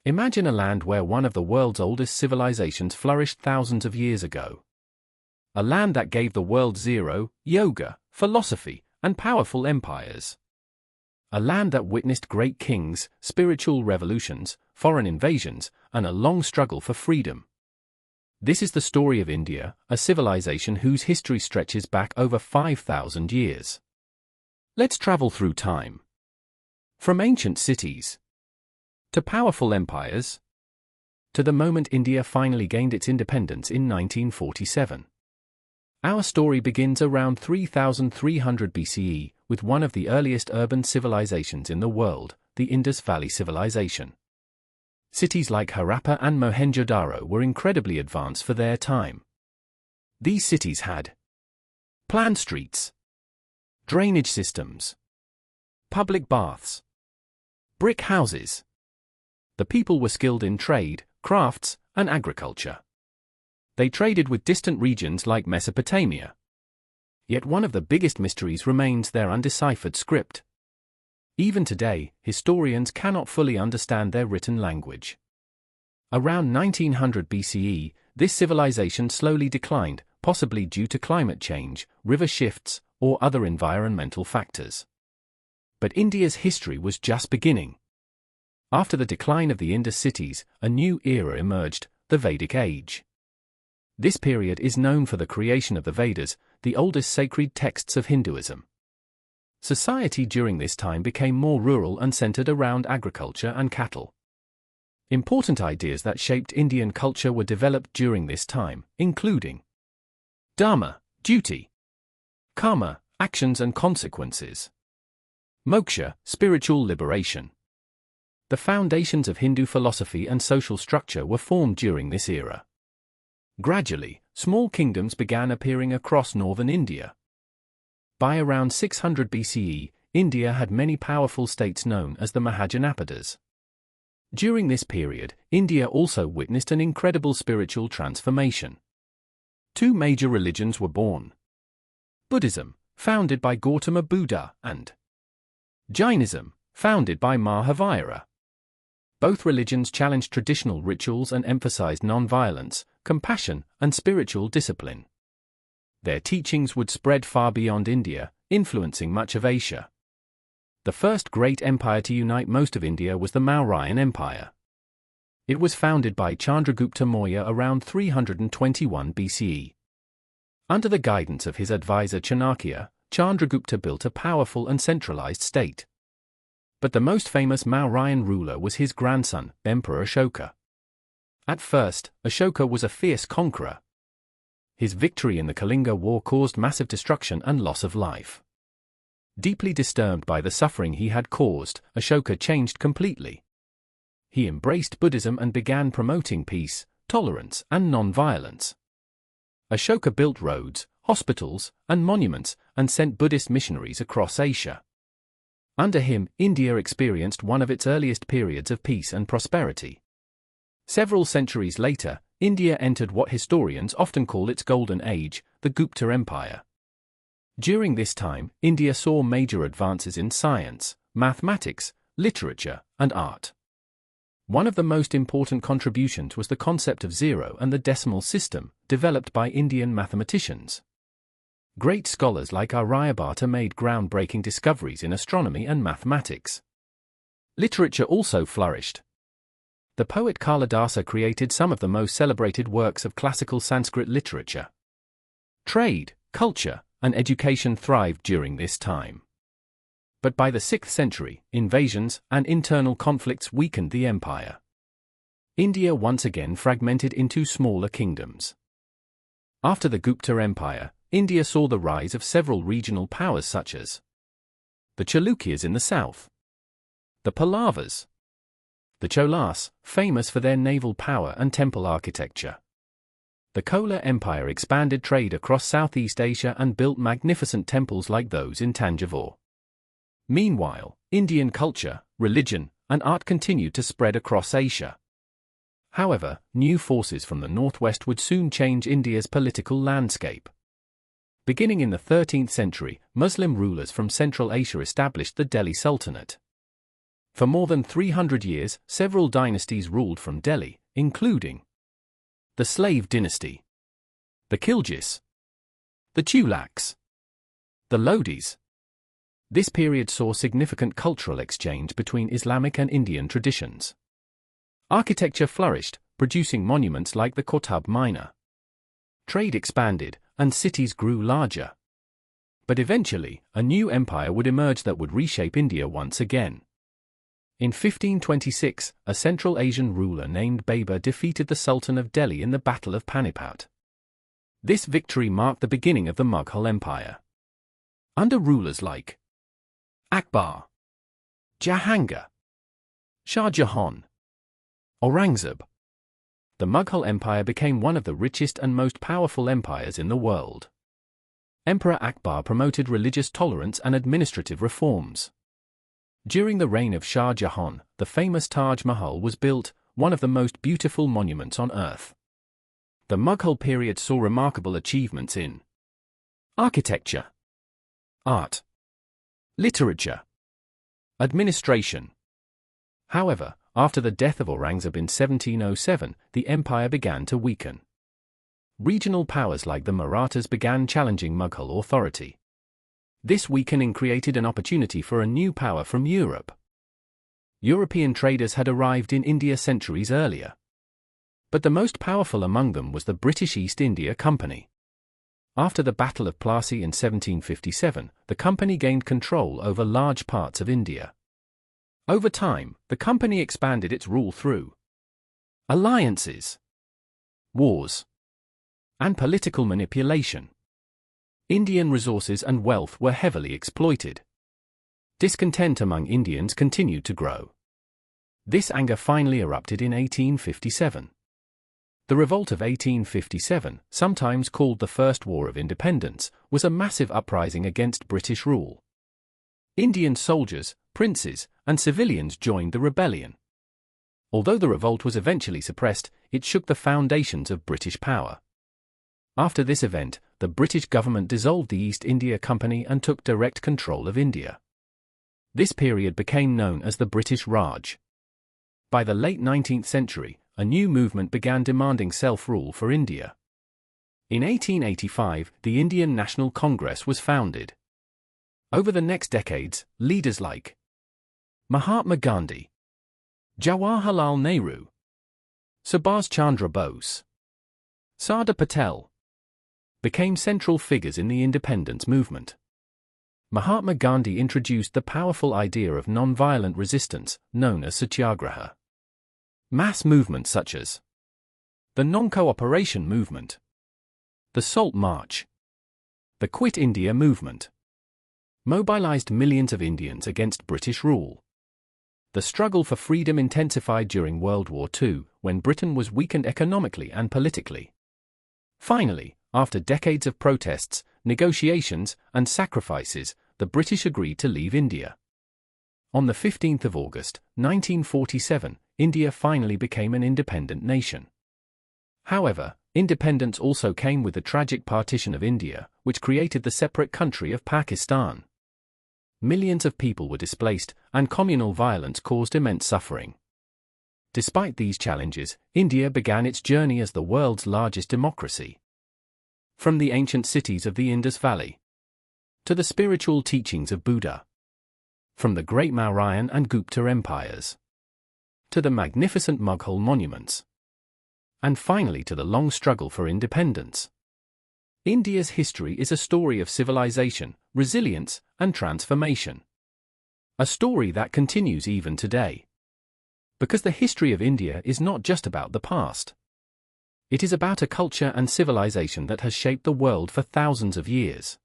Imagine a land where one of the world's oldest civilizations flourished thousands of years ago. A land that gave the world zero, yoga, philosophy, and powerful empires. A land that witnessed great kings, spiritual revolutions, foreign invasions, and a long struggle for freedom. This is the story of India, a civilization whose history stretches back over 5,000 years. Let's travel through time. From ancient cities to powerful empires, to the moment India finally gained its independence in 1947. Our story begins around 3300 BCE, with one of the earliest urban civilizations in the world, the Indus Valley Civilization. Cities like Harappa and Mohenjo-daro were incredibly advanced for their time. These cities had planned streets, drainage systems, public baths, brick houses. The people were skilled in trade, crafts, and agriculture. They traded with distant regions like Mesopotamia. Yet one of the biggest mysteries remains their undeciphered script. Even today, historians cannot fully understand their written language. Around 1900 BCE, this civilization slowly declined, possibly due to climate change, river shifts, or other environmental factors. But India's history was just beginning. After the decline of the Indus cities, a new era emerged, the Vedic Age. This period is known for the creation of the Vedas, the oldest sacred texts of Hinduism. Society during this time became more rural and centered around agriculture and cattle. Important ideas that shaped Indian culture were developed during this time, including dharma, duty; karma, actions and consequences; moksha, spiritual liberation. The foundations of Hindu philosophy and social structure were formed during this era. Gradually, small kingdoms began appearing across northern India. By around 600 BCE, India had many powerful states known as the Mahajanapadas. During this period, India also witnessed an incredible spiritual transformation. Two major religions were born: Buddhism, founded by Gautama Buddha, and Jainism, founded by Mahavira. Both religions challenged traditional rituals and emphasized non-violence, compassion, and spiritual discipline. Their teachings would spread far beyond India, influencing much of Asia. The first great empire to unite most of India was the Mauryan Empire. It was founded by Chandragupta Maurya around 321 BCE. Under the guidance of his advisor Chanakya, Chandragupta built a powerful and centralized state. But the most famous Mauryan ruler was his grandson, Emperor Ashoka. At first, Ashoka was a fierce conqueror. His victory in the Kalinga War caused massive destruction and loss of life. Deeply disturbed by the suffering he had caused, Ashoka changed completely. He embraced Buddhism and began promoting peace, tolerance, and non-violence. Ashoka built roads, hospitals, and monuments, and sent Buddhist missionaries across Asia. Under him, India experienced one of its earliest periods of peace and prosperity. Several centuries later, India entered what historians often call its Golden Age, the Gupta Empire. During this time, India saw major advances in science, mathematics, literature, and art. One of the most important contributions was the concept of zero and the decimal system, developed by Indian mathematicians. Great scholars like Aryabhata made groundbreaking discoveries in astronomy and mathematics. Literature also flourished. The poet Kalidasa created some of the most celebrated works of classical Sanskrit literature. Trade, culture, and education thrived during this time. But by the 6th century, invasions and internal conflicts weakened the empire. India once again fragmented into smaller kingdoms. After the Gupta Empire, India saw the rise of several regional powers such as the Chalukyas in the south, the Pallavas, the Cholas, famous for their naval power and temple architecture. The Chola Empire expanded trade across Southeast Asia and built magnificent temples like those in Tanjore. Meanwhile, Indian culture, religion, and art continued to spread across Asia. However, new forces from the northwest would soon change India's political landscape. Beginning in the 13th century, Muslim rulers from Central Asia established the Delhi Sultanate. For more than 300 years, several dynasties ruled from Delhi, including the Slave dynasty, the Khiljis, the Tughlaqs, the Lodis. This period saw significant cultural exchange between Islamic and Indian traditions. Architecture flourished, producing monuments like the Qutb Minar. Trade expanded, and cities grew larger. But eventually, a new empire would emerge that would reshape India once again. In 1526, a Central Asian ruler named Babur defeated the Sultan of Delhi in the Battle of Panipat. This victory marked the beginning of the Mughal Empire. Under rulers like Akbar, Jahangir, Shah Jahan, Aurangzeb, the Mughal Empire became one of the richest and most powerful empires in the world. Emperor Akbar promoted religious tolerance and administrative reforms. During the reign of Shah Jahan, the famous Taj Mahal was built, one of the most beautiful monuments on earth. The Mughal period saw remarkable achievements in architecture, art, literature, administration. However, after the death of Aurangzeb in 1707, the empire began to weaken. Regional powers like the Marathas began challenging Mughal authority. This weakening created an opportunity for a new power from Europe. European traders had arrived in India centuries earlier. But the most powerful among them was the British East India Company. After the Battle of Plassey in 1757, the company gained control over large parts of India. Over time, the company expanded its rule through alliances, wars, and political manipulation. Indian resources and wealth were heavily exploited. Discontent among Indians continued to grow. This anger finally erupted in 1857. The Revolt of 1857, sometimes called the First War of Independence, was a massive uprising against British rule. Indian soldiers, princes, and civilians joined the rebellion. Although the revolt was eventually suppressed, it shook the foundations of British power. After this event, the British government dissolved the East India Company and took direct control of India. This period became known as the British Raj. By the late 19th century, a new movement began demanding self-rule for India. In 1885, the Indian National Congress was founded. Over the next decades, leaders like Mahatma Gandhi, Jawaharlal Nehru, Subhash Chandra Bose, Sardar Patel, became central figures in the independence movement. Mahatma Gandhi introduced the powerful idea of non-violent resistance, known as satyagraha. Mass movements such as the Non-Cooperation Movement, the Salt March, the Quit India Movement, mobilized millions of Indians against British rule. The struggle for freedom intensified during World War II, when Britain was weakened economically and politically. Finally, after decades of protests, negotiations, and sacrifices, the British agreed to leave India. On the 15th of August, 1947, India finally became an independent nation. However, independence also came with the tragic partition of India, which created the separate country of Pakistan. Millions of people were displaced, and communal violence caused immense suffering. Despite these challenges, India began its journey as the world's largest democracy. From the ancient cities of the Indus Valley to the spiritual teachings of Buddha, from the great Mauryan and Gupta empires to the magnificent Mughal monuments, and finally to the long struggle for independence. India's history is a story of civilization, resilience, and transformation. A story that continues even today. Because the history of India is not just about the past. It is about a culture and civilization that has shaped the world for thousands of years.